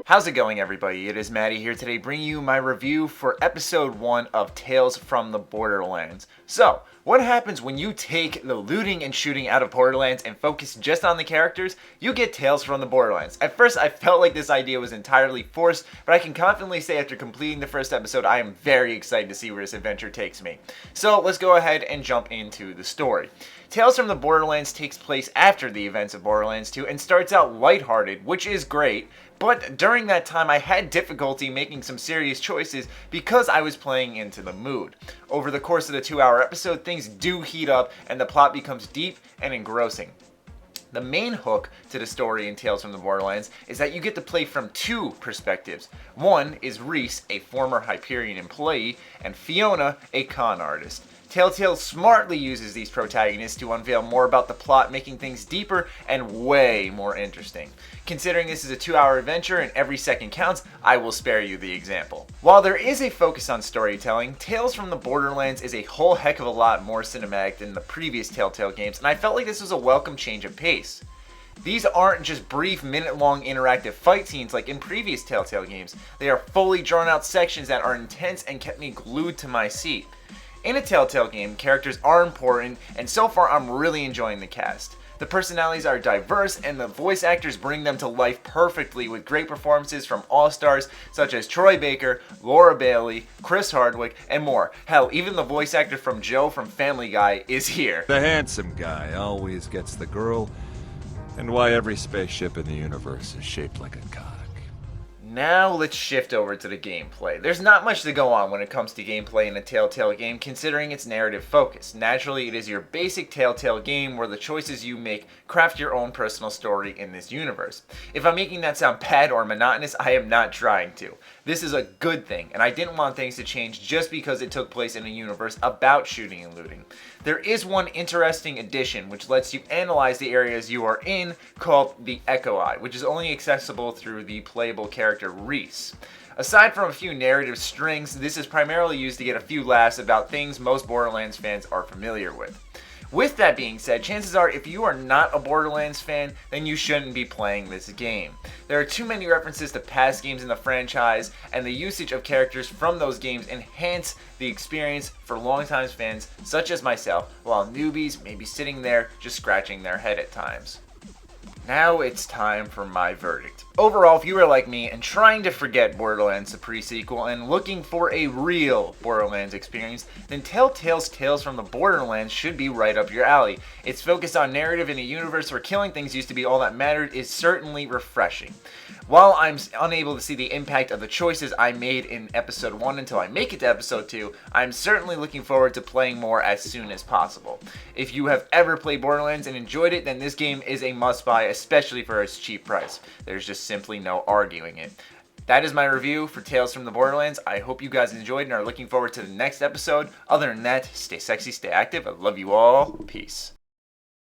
How's it going, everybody? It is Maddie here today bringing you my review for episode 1 of Tales from the Borderlands. So, what happens when you take the looting and shooting out of Borderlands and focus just on the characters? You get Tales from the Borderlands. At first, I felt like this idea was entirely forced, but I can confidently say after completing the first episode, I am very excited to see where this adventure takes me. So, let's go ahead and jump into the story. Tales from the Borderlands takes place after the events of Borderlands 2 and starts out lighthearted, which is great, but during that time I had difficulty making some serious choices because I was playing into the mood. Over the course of the 2-hour episode, things do heat up and the plot becomes deep and engrossing. The main hook to the story in Tales from the Borderlands is that you get to play from two perspectives. One is Reese, a former Hyperion employee, and Fiona, a con artist. Telltale smartly uses these protagonists to unveil more about the plot, making things deeper and way more interesting. Considering this is a 2-hour adventure and every second counts, I will spare you the example. While there is a focus on storytelling, Tales from the Borderlands is a whole heck of a lot more cinematic than the previous Telltale games, and I felt like this was a welcome change of pace. These aren't just brief minute-long interactive fight scenes like in previous Telltale games. They are fully drawn-out sections that are intense and kept me glued to my seat. In a Telltale game, characters are important, and so far I'm really enjoying the cast. The personalities are diverse, and the voice actors bring them to life perfectly with great performances from all-stars such as Troy Baker, Laura Bailey, Chris Hardwick, and more. Hell, even the voice actor from Joe from Family Guy is here. The handsome guy always gets the girl, and why every spaceship in the universe is shaped like a cock. Now let's shift over to the gameplay. There's not much to go on when it comes to gameplay in a Telltale game considering its narrative focus. Naturally, it is your basic Telltale game where the choices you make craft your own personal story in this universe. If I'm making that sound bad or monotonous, I am not trying to. This is a good thing, and I didn't want things to change just because it took place in a universe about shooting and looting. There is one interesting addition which lets you analyze the areas you are in called the Echo Eye, which is only accessible through the playable character Reese. Aside from a few narrative strings, this is primarily used to get a few laughs about things most Borderlands fans are familiar with. With that being said, chances are if you are not a Borderlands fan, then you shouldn't be playing this game. There are too many references to past games in the franchise, and the usage of characters from those games enhance the experience for longtime fans such as myself, while newbies may be sitting there just scratching their head at times. Now it's time for my verdict. Overall, if you are like me and trying to forget Borderlands the pre-sequel and looking for a real Borderlands experience, then Telltale's Tales from the Borderlands should be right up your alley. Its focus on narrative in a universe where killing things used to be all that mattered is certainly refreshing. While I'm unable to see the impact of the choices I made in episode 1 until I make it to episode 2, I'm certainly looking forward to playing more as soon as possible. If you have ever played Borderlands and enjoyed it, then this game is a must-buy, especially for its cheap price. There's just simply no arguing it. That is my review for Tales from the Borderlands. I hope you guys enjoyed and are looking forward to the next episode. Other than that, stay sexy, stay active. I love you all. Peace.